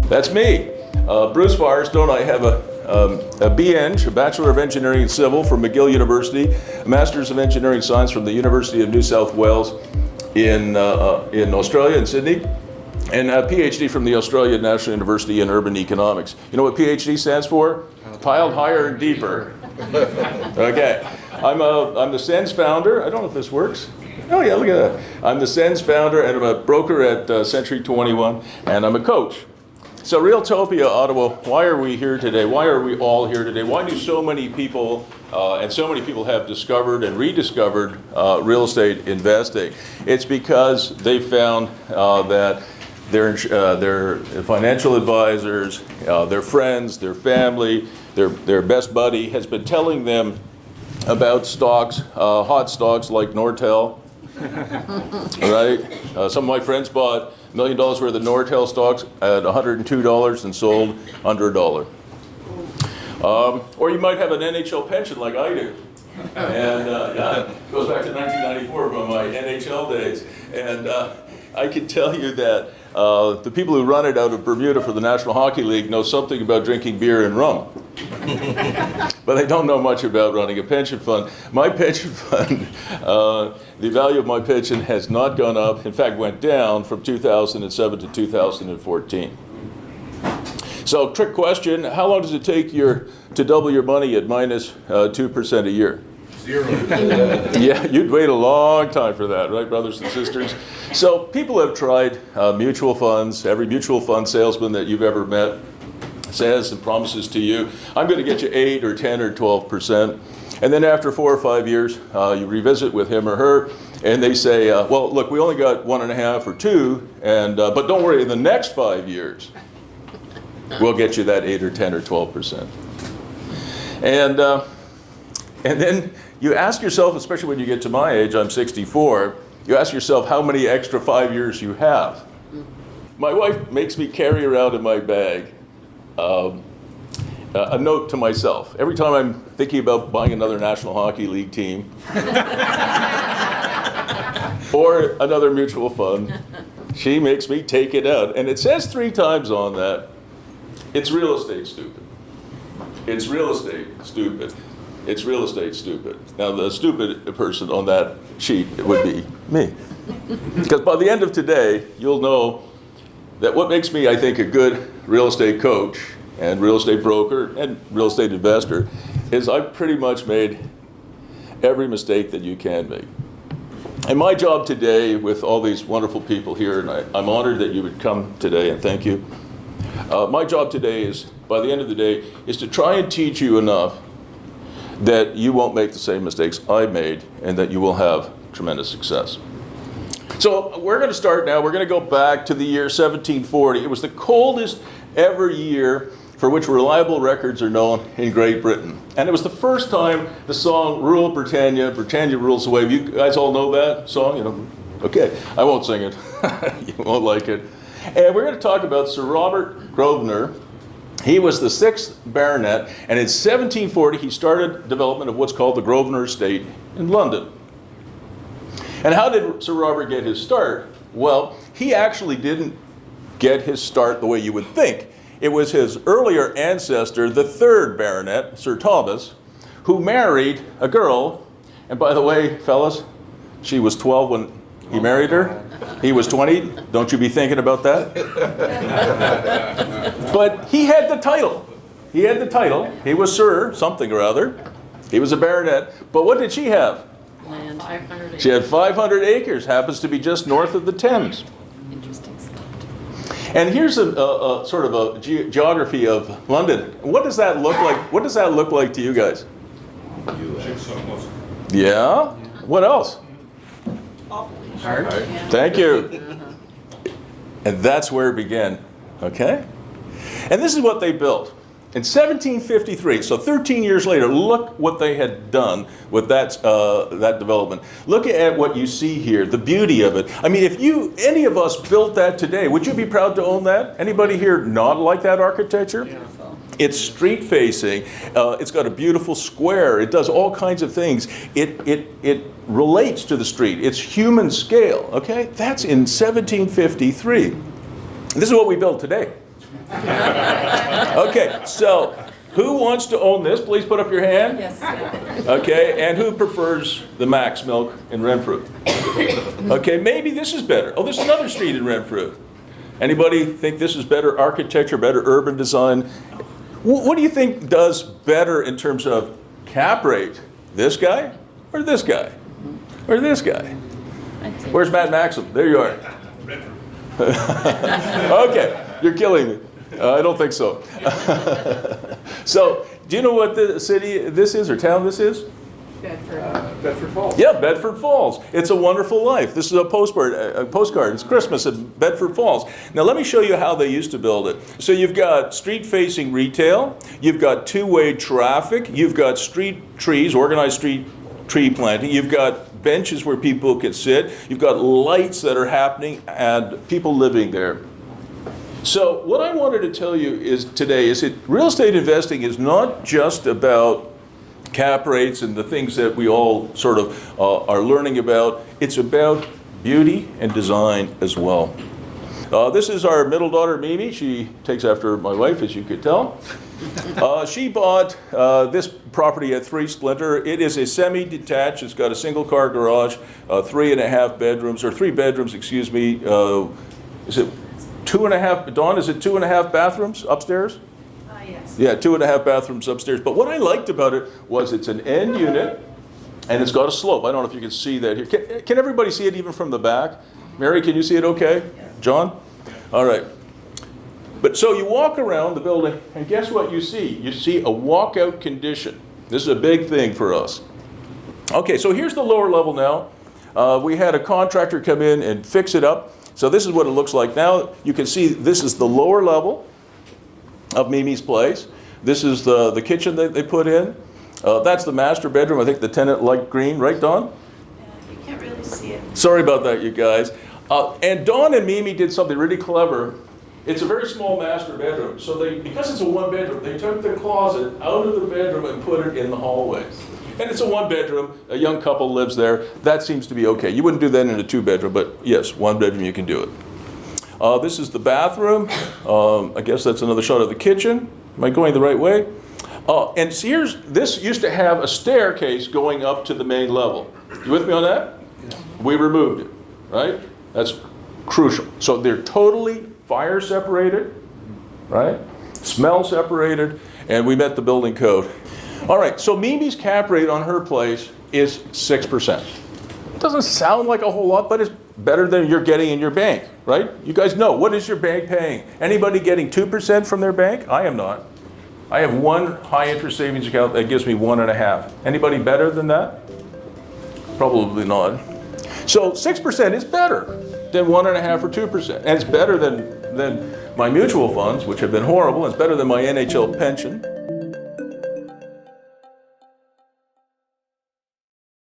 That's me, Bruce Firestone. I have a BEng, a Bachelor of Engineering in Civil from McGill University, a Master's of Engineering Science from the University of New South Wales in Australia, in Sydney, and a PhD from the Australian National University in Urban Economics. You know what PhD stands for? Piled higher and deeper. Okay, I'm the SENS founder. I don't know if this works. Oh yeah, look at that. I'm the SENS founder and I'm a broker at Century 21, and I'm a coach. So Realtopia Ottawa, why are we here today? Why are we all here today? Why do so many people, and so many people have discovered and rediscovered real estate investing? It's because they found that their financial advisors, their friends, their family, their best buddy has been telling them about stocks, hot stocks like Nortel, right? Some of my friends bought $1 million worth of Nortel stocks at $102 and sold under $1. Or you might have an NHL pension like I do. And yeah, it goes back to 1994 from my NHL days. And I can tell you that the people who run it out of Bermuda for the National Hockey League know something about drinking beer and rum. But they don't know much about running a pension fund. My pension fund, the value of my pension has not gone up, in fact went down from 2007 to 2014. So trick question, how long does it take to double your money at minus 2% a year? 0. Yeah, you'd wait a long time for that, right, brothers and sisters? So people have tried mutual funds. Every mutual fund salesman that you've ever met says and promises to you, I'm going to get you 8 or 10 or 12%. And then after 4 or 5 years, you revisit with him or her, and they say, well, look, we only got 1.5 or 2, but don't worry, in the next 5 years, we'll get you that 8 or 10 or 12%. And then you ask yourself, especially when you get to my age, I'm 64, you ask yourself how many extra 5 years you have. My wife makes me carry around in my bag a note to myself. Every time I'm thinking about buying another National Hockey League team or another mutual fund, she makes me take it out. And it says 3 times on that, it's real estate stupid. It's real estate stupid. It's real estate stupid. Now the stupid person on that sheet would be me. Because by the end of today, you'll know that what makes me, I think, a good real estate coach and real estate broker and real estate investor is I've pretty much made every mistake that you can make. And my job today with all these wonderful people here, and I'm honored that you would come today, and thank you. My job today is, by the end of the day, is to try and teach you enough that you won't make the same mistakes I made and that you will have tremendous success. So we're going to start now. We're going to go back to the year 1740. It was the coldest ever year for which reliable records are known in Great Britain. And it was the first time the song Rule Britannia, Britannia Rules the Wave. You guys all know that song? You know? Okay, I won't sing it. You won't like it. And we're going to talk about Sir Robert Grosvenor. He was the 6th Baronet, and in 1740 he started development of what's called the Grosvenor Estate in London. And how did Sir Robert get his start? Well, he actually didn't get his start the way you would think. It was his earlier ancestor, the 3rd Baronet, Sir Thomas, who married a girl, and by the way, fellas, she was 12 when he married her. He was 20. Don't you be thinking about that. But he had the title. He had the title. He was Sir something or other. He was a baronet. But what did she have? Land. 500 acres. She had 500 acres. Happens to be just north of the Thames. Interesting stuff. And here's a sort of a geography of London. What does that look like? What does that look like to you guys? Yeah? What else? Hard. Thank you. And that's where it began, okay? And this is what they built. In 1753, so 13 years later, look what they had done with that development. Look at what you see here, the beauty of it. I mean, if any of us built that today, would you be proud to own that? Anybody here not like that architecture? Beautiful. It's street facing. It's got a beautiful square. It does all kinds of things. It relates to the street. It's human scale, okay? That's in 1753. This is what we build today. Okay, so who wants to own this? Please put up your hand. Yes. Okay, and who prefers the Max Milk in Renfrew? Okay, maybe this is better. Oh, there's another street in Renfrew. Anybody think this is better architecture, better urban design? What do you think does better in terms of cap rate? This guy or this guy? Or this guy? Where's Matt Maxim? There you are. Okay, you're killing me. I don't think so. So, do you know what the city this is or town this is? Bedford Falls. Yeah, Bedford Falls. It's a wonderful life. This is a postcard. It's Christmas in Bedford Falls. Now let me show you how they used to build it. So you've got street-facing retail, you've got two-way traffic, you've got street trees, organized street tree planting, you've got benches where people can sit, you've got lights that are happening and people living there. So what I wanted to tell you today is that real estate investing is not just about cap rates and the things that we all sort of are learning about. It's about beauty and design as well. This is our middle daughter, Mimi. She takes after my wife, as you could tell. She bought this property at 3 Splinter. It is a semi-detached. It's got a single-car garage, 3.5 bedrooms, or 3 bedrooms, excuse me. Is it 2.5, Dawn, is it 2.5 bathrooms upstairs? Yes. Yeah, 2.5 bathrooms upstairs. But what I liked about it was it's an end unit, and it's got a slope. I don't know if you can see that here. Can everybody see it even from the back? Mary, can you see it okay? John? All right. But so you walk around the building, and guess what you see? You see a walkout condition. This is a big thing for us. Okay, so here's the lower level now. We had a contractor come in and fix it up. So this is what it looks like now. You can see this is the lower level of Mimi's place. This is the kitchen that they put in. That's the master bedroom. I think the tenant light green, right, Dawn? You can't really see it. Sorry about that, you guys. And Dawn and Mimi did something really clever. It's a very small master bedroom. So because it's a 1 bedroom, they took the closet out of the bedroom and put it in the hallway. And it's a 1 bedroom, a young couple lives there. That seems to be okay. You wouldn't do that in a 2 bedroom, but yes, 1 bedroom you can do it. This is the bathroom. I guess that's another shot of the kitchen. Am I going the right way? And this used to have a staircase going up to the main level. You with me on that? Yeah. We removed it, right? That's crucial. So they're totally fire separated, right? Smell separated, and we met the building code. All right, so Mimi's cap rate on her place is 6%. It doesn't sound like a whole lot, but it's better than you're getting in your bank, right? You guys know, what is your bank paying? Anybody getting 2% from their bank? I am not. I have 1 high interest savings account that gives me 1.5. Anybody better than that? Probably not. So 6% is better than 1.5 or 2%. And it's better than my mutual funds, which have been horrible. It's better than my NHL pension.